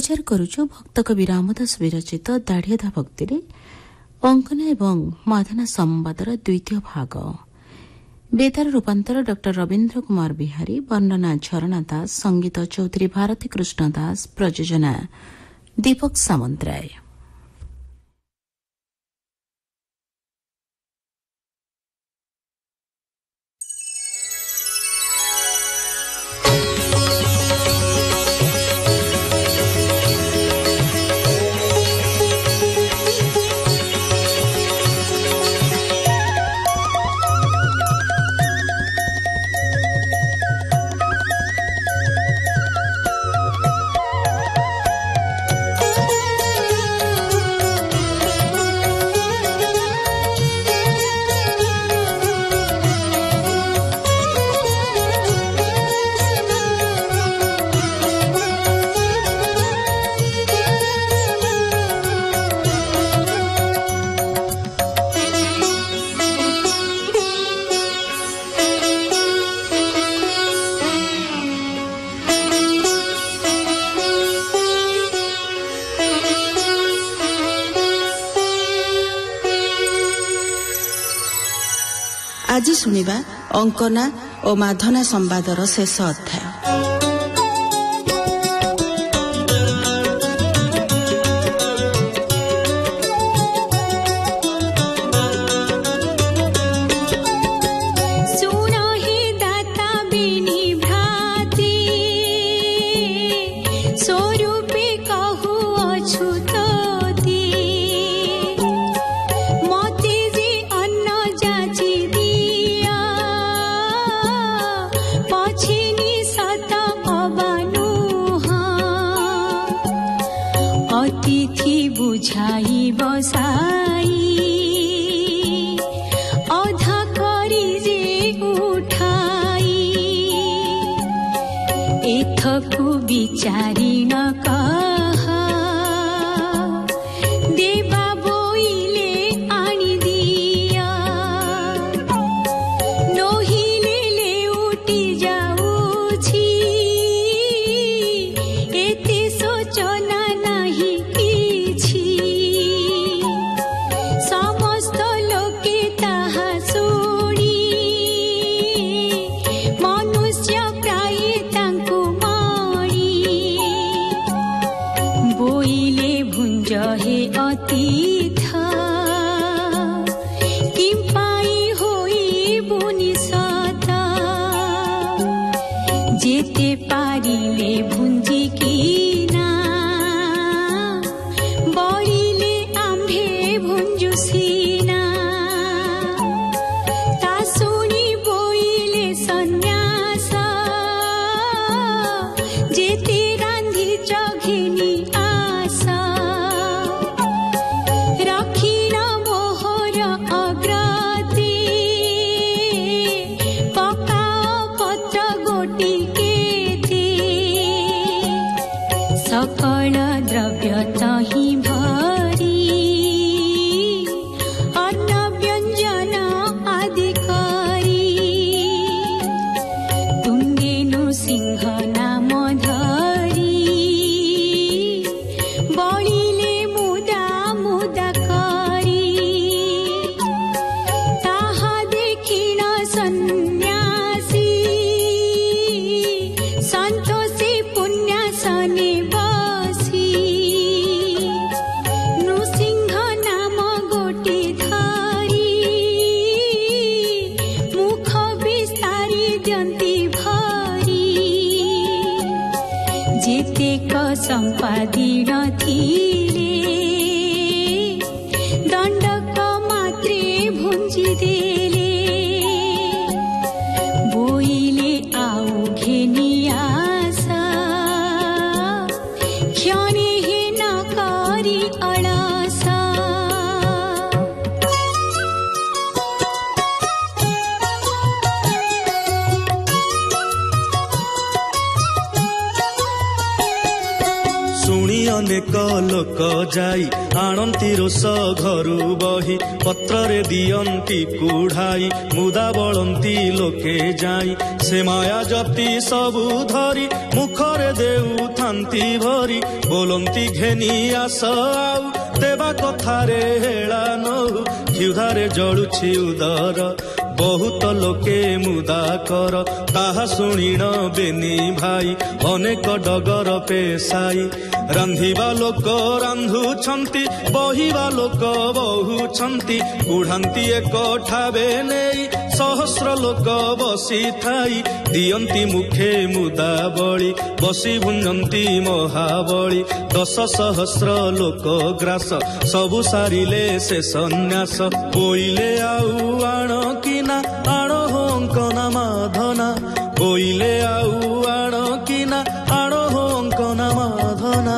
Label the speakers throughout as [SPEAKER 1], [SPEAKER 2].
[SPEAKER 1] विचार करुछु भक्त कवि रामदास विरचित दाढ़ियाधा भक्ति अंकना एवं माधना संवादर द्वितीय भाग। बेतार रूपांतर डॉक्टर रवीन्द्र कुमार बिहारी, वर्णना झरणा दास, संगीत चौधरी भारती कृष्ण दास, प्रयोजना दीपक सामंतराय।
[SPEAKER 2] आज शुणिबा अंकना और माधना संवादर शेष अध्याय।
[SPEAKER 3] अतिथि बुझाई बसाई अधा करी जे उठाई एथकु विचारी न कहा देवा बोइले आनी दिया नोहिले ले उठी जाऊछि एते सोचना जेते पारिले भुंजी किना बड़िले आम्भे भुंजुसिना ता सुनी बोइले सन्यास जेते रांधी चघेनी आशा रखिन मोहर अग्रते पकाओ पत्र गोटी सकल द्रव्य तहि भरी अन्न व्यंजन आदि करी तुंगेनु सिंह नाम धरी बलिले मुदा मुदा करी ताहा देखिन सन्यासी संतोषी पुण्यासने संपादीन थिले दंडक मात्रे भुंजी देले बोइले आउ घेनी आशा क्षणे हे न करी अळसा
[SPEAKER 4] ଶୁଣି ଅନେକ ଲୋକ ଯାଇ ଆଣନ୍ତି ରୋଷ ଘରୁ ବହି ପତ୍ରରେ ଦିଅନ୍ତି କୁଢ଼ାଇ ମୁଦା ବଳନ୍ତି ଲୋକେ ଯାଇ ସେ ମାୟା ଜତି ସବୁ ଧରି ମୁଖରେ ଦେଉଥାନ୍ତି ଭରି ବୋଲନ୍ତି ଘେନି ଆସ ଆଉ ଦେବା କଥାରେ ହେଳା ନହୁ କ୍ଷୁଧାରେ ଜଳୁଛି ଉଦର ବହୁତ ଲୋକେ ମୁଦା କର ତାହା ଶୁଣିଣ ବେନି ଭାଇ ଅନେକ ଡଗର ପେଶାଇ ରାନ୍ଧିବା ଲୋକ ରାନ୍ଧୁଛନ୍ତି ବହିବା ଲୋକ ବହୁଛନ୍ତି କୁଢ଼ାନ୍ତି ଏକ ଠାବେ ନେଇ ସହସ୍ର ଲୋକ ବସିଥାଇ ଦିଅନ୍ତି ମୁଖେ ମୁଦା ବଳି ବସି ଭୁଞ୍ଜନ୍ତି ମହାବଳି 10,000 ଲୋକ ଗ୍ରାସ ସବୁ ସାରିଲେ ସେ ସନ୍ନ୍ୟାସ ବୋଇଲେ ଆଉ ଆଣ କିନା ଆଣ ଅଙ୍କନା ମାଧନା ବୋଇଲେ ଆଉ ଆଣ କିନା ଆଣ ଅଙ୍କନା ମାଧନା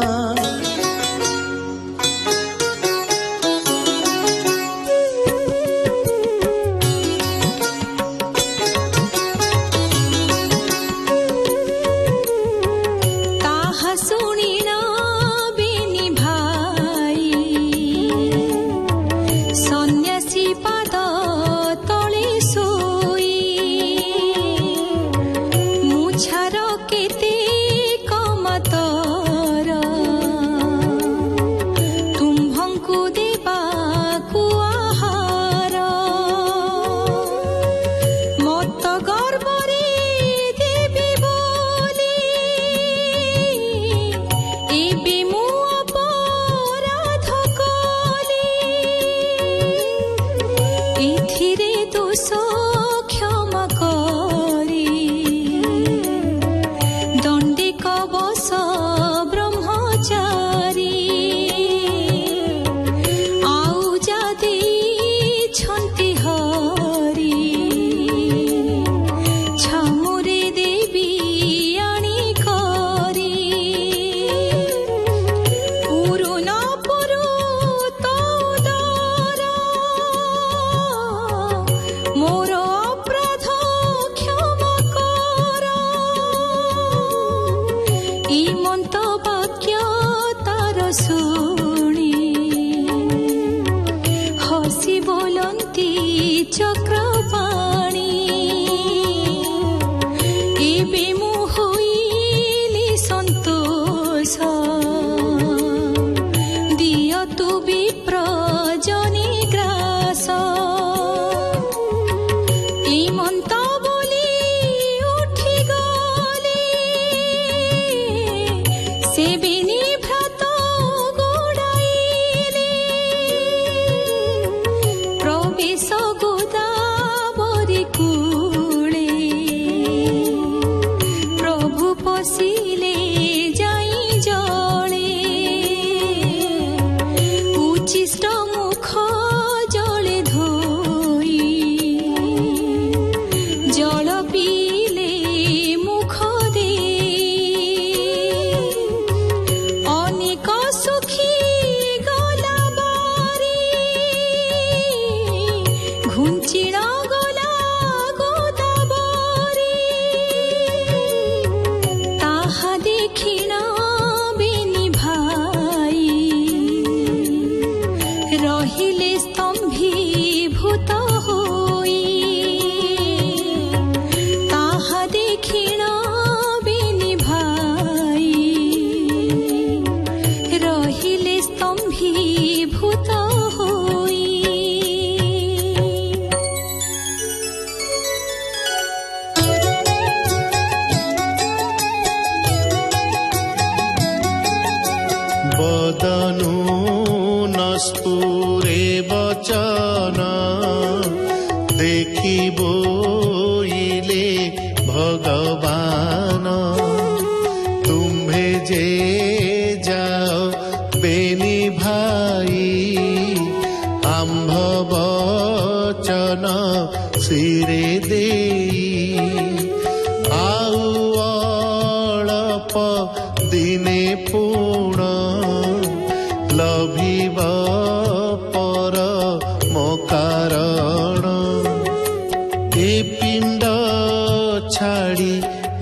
[SPEAKER 5] ଛାଡ଼ି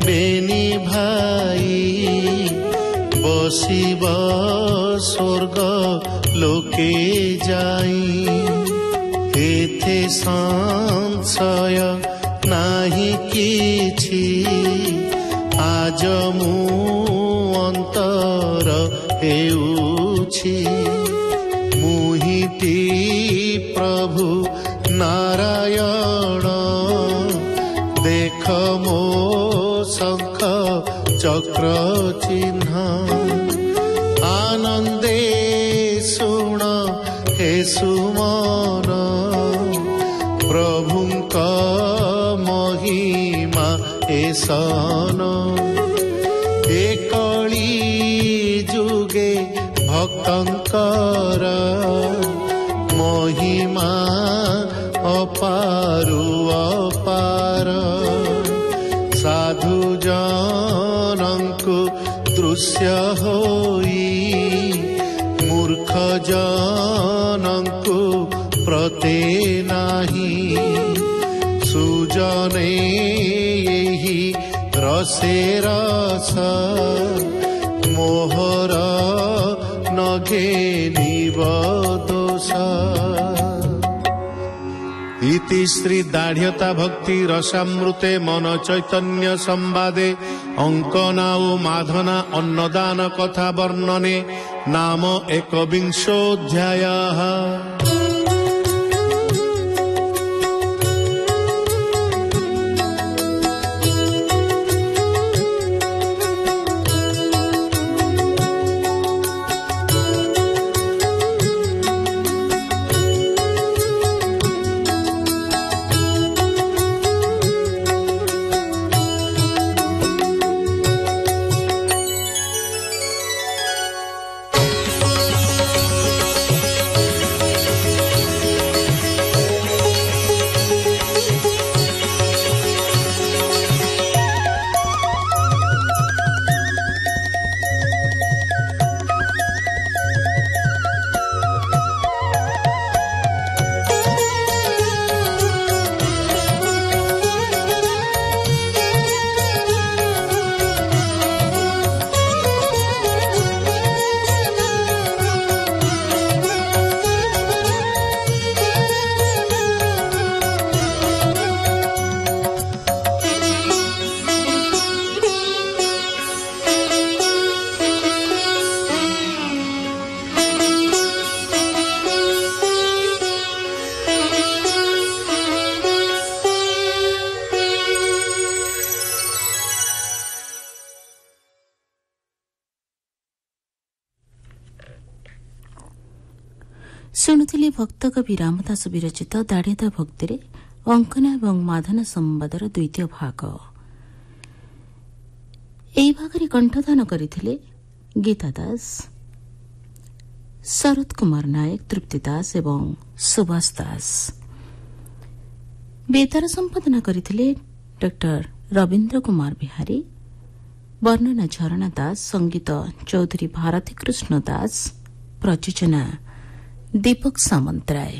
[SPEAKER 5] ବେନି ଭାଇ ବସିବ স্বর্গ লোকে যাই এতে সংশয় নাহি কিছু আজ মু অন্তর হেউছি মুহিটি প্রভু নারায়ণ দেখ মো শঙ্খ চক্র চিহ্ন আনন্দে শুণ হে সুমন প্রভুঙ্ক মহিমা এ সন এ কଳି যুগে ভক্তঙ্কর মহিমা অপারু অপার সাধু জনଙ୍କୁ ଦୃଶ୍ୟ ହୋଇ ମୂର୍ଖ ଜନଙ୍କୁ ପ୍ରତେ ନାହିଁ ସୁଜନେ ଏହି ରସେ ରସ ମୋହର ନଘେ ନିବ ଦୋଷ। इति श्री दाढ़्यता भक्ति रसामृते मन चैतन्य संवादे अंकना ओ माधना अन्नदान कथा वर्णने नाम एकविंशोऽध्यायः।
[SPEAKER 1] ଶୁଣୁଥିଲେ ଭକ୍ତ କବି ରାମଦାସ ବିରଚିତ ଦାଢ଼୍ୟତା ଭକ୍ତିରେ ଅଙ୍କନା ଏବଂ ମାଧନା ସମ୍ବାଦର ଦ୍ୱିତୀୟ ଭାଗ। ଏହି ଭାଗରେ କଣ୍ଠଦାନ କରିଥିଲେ ଗୀତା ଦାସ, ଶରତ କୁମାର ନାୟକ, ତୃପ୍ତି ଦାସ ଏବଂ ସୁଭାଷ ଦାସ। ବେତାର ସମ୍ପାଦନା କରିଥିଲେ ଡକ୍ଟର ରବୀନ୍ଦ୍ର କୁମାର ବିହାରୀ, ବର୍ଣ୍ଣନା ଝରଣା ଦାସ, ସଙ୍ଗୀତ ଚୌଧୁରୀ ଭାରତୀ କୃଷ୍ଣ ଦାସ, ପ୍ରଯୋଜନା ଦୀପକ ସାମନ୍ତରାୟ।